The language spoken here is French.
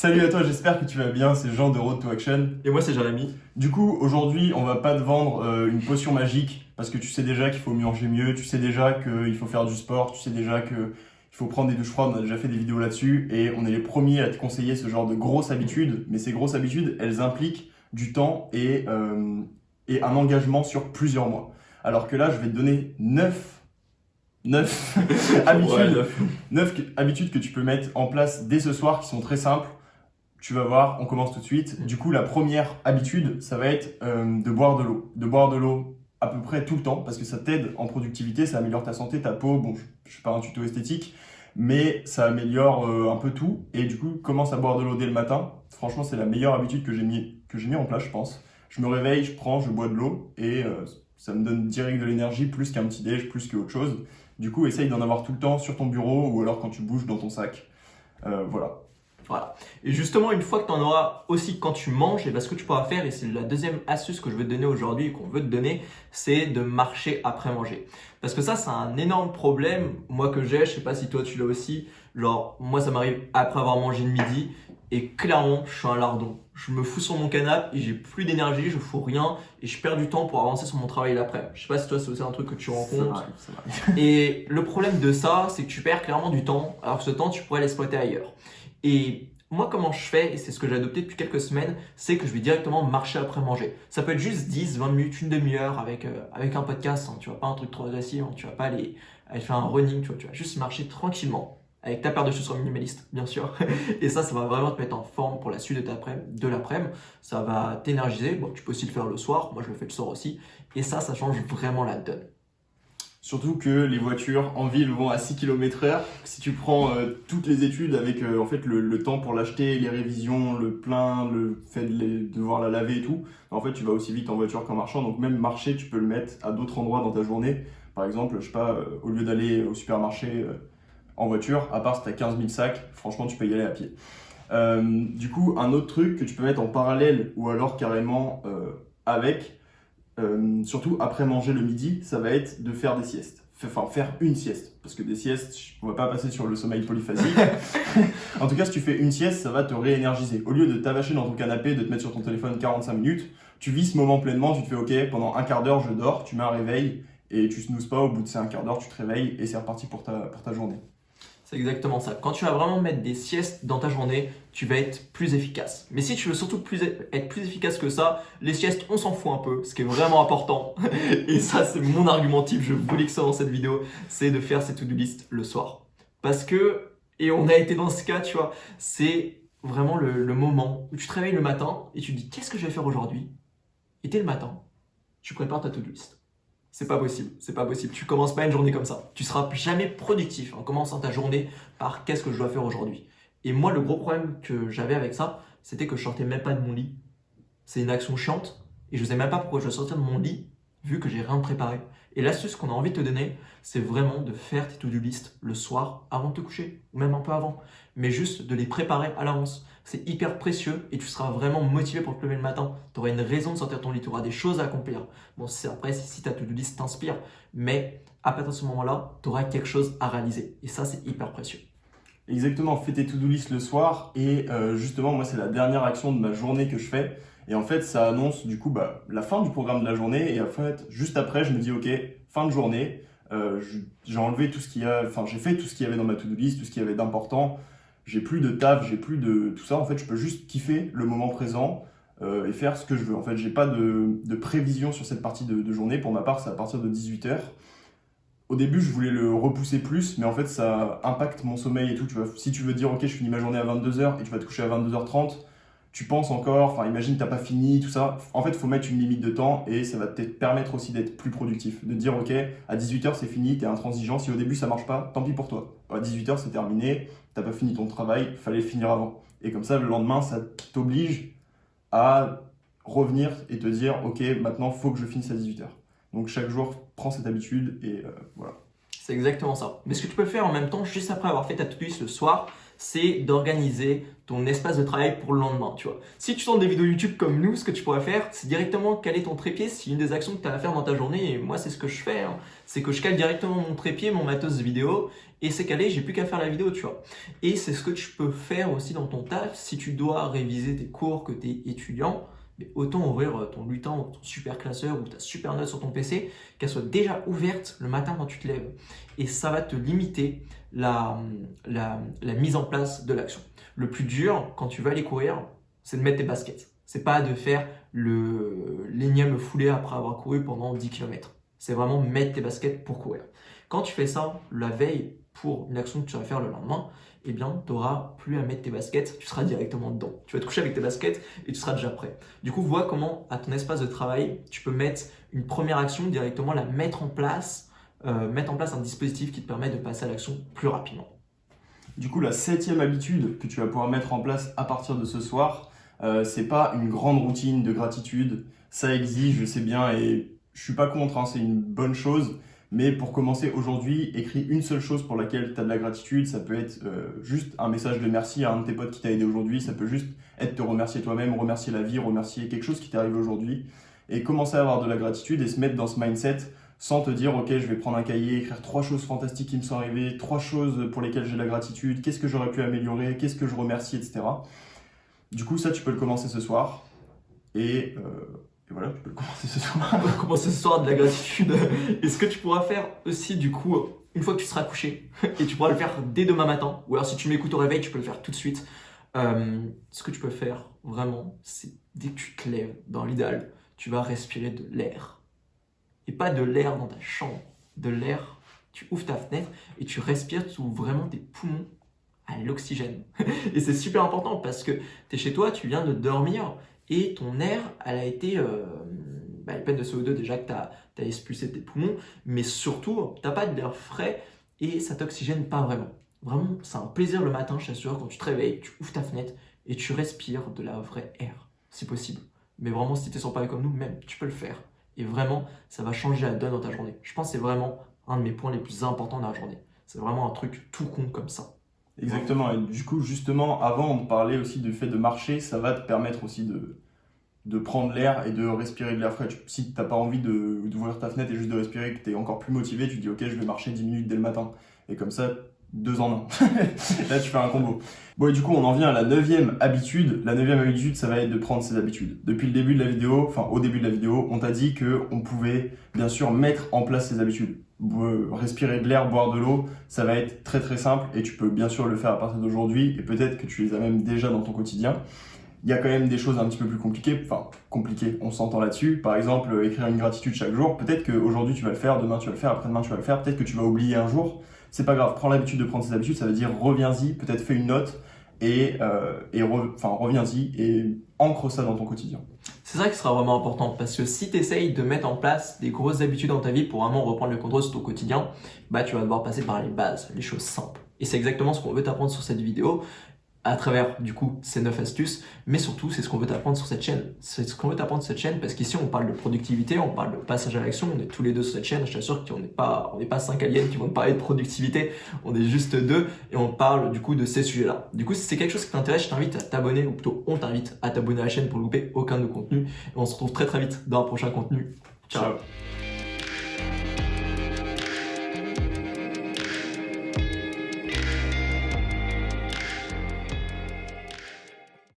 Salut à toi, j'espère que tu vas bien, c'est Jean de Road to Action. Et moi, c'est Jérémy. Du coup, aujourd'hui, on va pas te vendre une potion magique, parce que tu sais déjà qu'il faut manger mieux, tu sais déjà qu'il faut faire du sport, tu sais déjà qu'il faut prendre des douches froides, on a déjà fait des vidéos là-dessus, et on est les premiers à te conseiller ce genre de grosses habitudes, mais ces grosses habitudes, elles impliquent du temps et un engagement sur plusieurs mois. Alors que là, je vais te donner 9 habitudes, Ouais, 9 habitudes que tu peux mettre en place dès ce soir qui sont très simples. Tu vas voir, on commence tout de suite. Du coup, la première habitude, ça va être de boire de l'eau. De boire de l'eau à peu près tout le temps parce que ça t'aide en productivité, ça améliore ta santé, ta peau. Bon, je suis pas un tuto esthétique, mais ça améliore un peu tout. Et du coup, commence à boire de l'eau dès le matin. Franchement, c'est la meilleure habitude que j'ai mis en place, je pense. Je me réveille, je bois de l'eau et ça me donne direct de l'énergie plus qu'un petit déj, plus qu'autre chose. Du coup, essaye d'en avoir tout le temps sur ton bureau ou alors quand tu bouges dans ton sac. Voilà. voilà. Et justement, une fois que tu en auras aussi quand tu manges, et ben, ce que tu pourras faire, et c'est la deuxième astuce que je veux te donner aujourd'hui et qu'on veut te donner, c'est de marcher après manger. Parce que ça, c'est un énorme problème, moi que j'ai, je sais pas si toi tu l'as aussi. Genre, moi, ça m'arrive après avoir mangé le midi, et clairement, je suis un lardon. Je me fous sur mon canapé et j'ai plus d'énergie, je fous rien, et je perds du temps pour avancer sur mon travail l'après. Je sais pas si toi, c'est aussi un truc que tu rencontres. Ça m'arrive. Et le problème de ça, c'est que tu perds clairement du temps, alors que ce temps, tu pourrais l'exploiter ailleurs. Et moi, comment je fais, et c'est ce que j'ai adopté depuis quelques semaines, c'est que je vais directement marcher après manger. Ça peut être juste 10, 20 minutes, une demi-heure avec un podcast. Hein, tu vois, pas un truc trop agressif, hein, tu vas pas aller faire un running, tu vas juste marcher tranquillement. Avec ta paire de chaussures minimalistes, bien sûr. Et ça va vraiment te mettre en forme pour la suite de l'après-midi. Ça va t'énergiser. Bon, tu peux aussi le faire le soir. Moi, je le fais le soir aussi. Et ça change vraiment la donne. Surtout que les voitures en ville vont à 6 km/h. Si tu prends toutes les études avec en fait le temps pour l'acheter, les révisions, le plein, le fait de devoir la laver et tout, en fait tu vas aussi vite en voiture qu'en marchant. Donc même marcher, tu peux le mettre à d'autres endroits dans ta journée. Par exemple, je sais pas, au lieu d'aller au supermarché en voiture, à part si tu as 15 000 sacs, franchement tu peux y aller à pied. Du coup, un autre truc que tu peux mettre en parallèle ou alors carrément avec, surtout après manger le midi, ça va être de faire des siestes. Enfin, faire une sieste. Parce que des siestes, on va pas passer sur le sommeil polyphasique. En tout cas, si tu fais une sieste, ça va te réénergiser. Au lieu de t'avacher dans ton canapé, de te mettre sur ton téléphone 45 minutes, tu vis ce moment pleinement, tu te fais OK, pendant un quart d'heure, je dors, tu mets un réveil et tu snoozes pas. Au bout de ces un quart d'heure, tu te réveilles et c'est reparti pour ta journée. C'est exactement ça. Quand tu vas vraiment mettre des siestes dans ta journée, tu vas être plus efficace. Mais si tu veux surtout être plus efficace que ça, les siestes, on s'en fout un peu. Ce qui est vraiment important, et ça c'est mon argument type, je voulais que ça dans cette vidéo, c'est de faire ses to-do list le soir. Parce que, et on a été dans ce cas, tu vois, c'est vraiment le moment où tu te réveilles le matin et tu te dis qu'est-ce que je vais faire aujourd'hui? Et dès le matin, tu prépares ta to-do list. C'est pas possible, c'est pas possible. Tu commences pas une journée comme ça. Tu seras jamais productif en commençant ta journée par qu'est-ce que je dois faire aujourd'hui. Et moi, le gros problème que j'avais avec ça, c'était que je sortais même pas de mon lit. C'est une action chiante et je sais même pas pourquoi je dois sortir de mon lit vu que j'ai rien préparé. Et l'astuce qu'on a envie de te donner, c'est vraiment de faire tes to-do list le soir avant de te coucher ou même un peu avant, mais juste de les préparer à l'avance. C'est hyper précieux et tu seras vraiment motivé pour te lever le matin. Tu auras une raison de sortir de ton lit, tu auras des choses à accomplir. Bon, après, si ta to-do list t'inspire, mais à partir de ce moment-là, tu auras quelque chose à réaliser. Et ça, c'est hyper précieux. Exactement, fais tes to-do list le soir et justement, moi, c'est la dernière action de ma journée que je fais. Et en fait, ça annonce du coup la fin du programme de la journée. Et en fait, juste après, je me dis, OK, fin de journée, j'ai enlevé tout ce qu'il y a, enfin, j'ai fait tout ce qu'il y avait dans ma to-do list, tout ce qu'il y avait d'important. J'ai plus de taf, j'ai plus de tout ça. En fait, je peux juste kiffer le moment présent et faire ce que je veux. En fait, j'ai pas de prévision sur cette partie de journée. Pour ma part, c'est à partir de 18h. Au début, je voulais le repousser plus, mais en fait, ça impacte mon sommeil et tout. Tu vois, si tu veux dire, OK, je finis ma journée à 22h et tu vas te coucher à 22h30, tu penses encore, enfin, imagine, t'as pas fini, tout ça. En fait, il faut mettre une limite de temps et ça va te permettre aussi d'être plus productif. De dire, OK, à 18h, c'est fini, t'es intransigeant. Si au début, ça marche pas, tant pis pour toi. À 18h, c'est terminé, t'as pas fini ton travail, fallait le finir avant. Et comme ça, le lendemain, ça t'oblige à revenir et te dire, OK, maintenant, faut que je finisse à 18h. Donc chaque jour, prends cette habitude et voilà. C'est exactement ça. Mais ce que tu peux faire en même temps, juste après avoir fait ta to-do list le soir, c'est d'organiser ton espace de travail pour le lendemain, tu vois. Si tu tournes des vidéos YouTube comme nous, ce que tu pourrais faire, c'est directement caler ton trépied. C'est une des actions que tu as à faire dans ta journée, et moi c'est ce que je fais, hein. C'est que je cale directement mon trépied, mon matos vidéo, et c'est calé, j'ai plus qu'à faire la vidéo, tu vois. Et c'est ce que tu peux faire aussi dans ton taf. Si tu dois réviser tes cours, que tu es étudiant, mais autant ouvrir ton lutin ou ton super classeur ou ta super note sur ton PC, qu'elle soit déjà ouverte le matin quand tu te lèves. Et ça va te limiter la mise en place de l'action. Le plus dur, quand tu vas aller courir, c'est de mettre tes baskets. C'est pas de faire l'énième foulée après avoir couru pendant 10 km. C'est vraiment mettre tes baskets pour courir. Quand tu fais ça la veille pour une action que tu vas faire le lendemain, eh bien, tu n'auras plus à mettre tes baskets, tu seras directement dedans. Tu vas te coucher avec tes baskets et tu seras déjà prêt. Du coup, vois comment, à ton espace de travail, tu peux mettre une première action, directement la mettre en place un dispositif qui te permet de passer à l'action plus rapidement. Du coup, la 7e habitude que tu vas pouvoir mettre en place à partir de ce soir, c'est pas une grande routine de gratitude. Ça exige, je sais bien, et je suis pas contre, hein, c'est une bonne chose. Mais pour commencer aujourd'hui, écris une seule chose pour laquelle tu as de la gratitude. Ça peut être juste un message de merci à un de tes potes qui t'a aidé aujourd'hui. Ça peut juste être te remercier toi-même, remercier la vie, remercier quelque chose qui t'est arrivé aujourd'hui. Et commencer à avoir de la gratitude et se mettre dans ce mindset sans te dire ok, je vais prendre un cahier, écrire 3 choses fantastiques qui me sont arrivées, 3 choses pour lesquelles j'ai de la gratitude, qu'est-ce que j'aurais pu améliorer, qu'est-ce que je remercie, etc. Du coup, ça, tu peux le commencer ce soir. Et voilà, tu peux le commencer ce soir. On va commencer ce soir de la gratitude. Et ce que tu pourras faire aussi, du coup, une fois que tu seras couché, et tu pourras le faire dès demain matin, ou alors si tu m'écoutes au réveil, tu peux le faire tout de suite. Ce que tu peux faire vraiment, c'est dès que tu te lèves, dans l'idéal, tu vas respirer de l'air. Et pas de l'air dans ta chambre, de l'air, tu ouvres ta fenêtre et tu respires, tu ouvres vraiment tes poumons à l'oxygène. Et c'est super important parce que tu es chez toi, tu viens de dormir et ton air, elle a été une peine de CO2 déjà que tu as expulsé de tes poumons, mais surtout, tu n'as pas d'air frais et ça t'oxygène pas vraiment. Vraiment, c'est un plaisir le matin, je t'assure, quand tu te réveilles, tu ouvres ta fenêtre et tu respires de la vraie air, si possible. Mais vraiment, si tu es sur Paris comme nous, même, tu peux le faire. Et vraiment, ça va changer la donne dans ta journée. Je pense que c'est vraiment un de mes points les plus importants dans la journée. C'est vraiment un truc tout con comme ça. Exactement. Et du coup, justement, avant, on parlait aussi du fait de marcher. Ça va te permettre aussi de prendre l'air et de respirer de l'air frais. Si tu n'as pas envie d'ouvrir ta fenêtre et juste de respirer, que tu es encore plus motivé, tu dis ok, je vais marcher 10 minutes dès le matin. Et comme ça, 2 en 1. Là, tu fais un combo. Bon, et du coup, on en vient à la 9e habitude. La 9e habitude, ça va être de prendre ses habitudes. Depuis le début de la vidéo, enfin, au début de la vidéo, on t'a dit qu'on pouvait, bien sûr, mettre en place ses habitudes. Respirer de l'air, boire de l'eau, ça va être très très simple et tu peux bien sûr le faire à partir d'aujourd'hui et peut-être que tu les as même déjà dans ton quotidien. Il y a quand même des choses un petit peu plus compliquées, on s'entend là-dessus. Par exemple, écrire une gratitude chaque jour. Peut-être qu'aujourd'hui tu vas le faire, demain tu vas le faire, après-demain tu vas le faire. Peut-être que tu vas oublier un jour. C'est pas grave, prends l'habitude de prendre ces habitudes, ça veut dire reviens-y, peut-être fais une note et reviens-y et ancre ça dans ton quotidien. C'est ça qui sera vraiment important parce que si tu essayes de mettre en place des grosses habitudes dans ta vie pour vraiment reprendre le contrôle sur ton quotidien, tu vas devoir passer par les bases, les choses simples. Et c'est exactement ce qu'on veut t'apprendre sur cette vidéo à travers du coup ces 9 astuces, mais surtout c'est ce qu'on veut t'apprendre sur cette chaîne. C'est ce qu'on veut t'apprendre sur cette chaîne parce qu'ici on parle de productivité, on parle de passage à l'action, on est tous les deux sur cette chaîne, je t'assure qu'on n'est pas 5 aliens qui vont te parler de productivité, on est juste 2 et on parle du coup de ces sujets-là. Du coup si c'est quelque chose qui t'intéresse, je t'invite à t'abonner, ou plutôt on t'invite à t'abonner à la chaîne pour louper aucun de nos contenus et on se retrouve très très vite dans un prochain contenu. Ciao.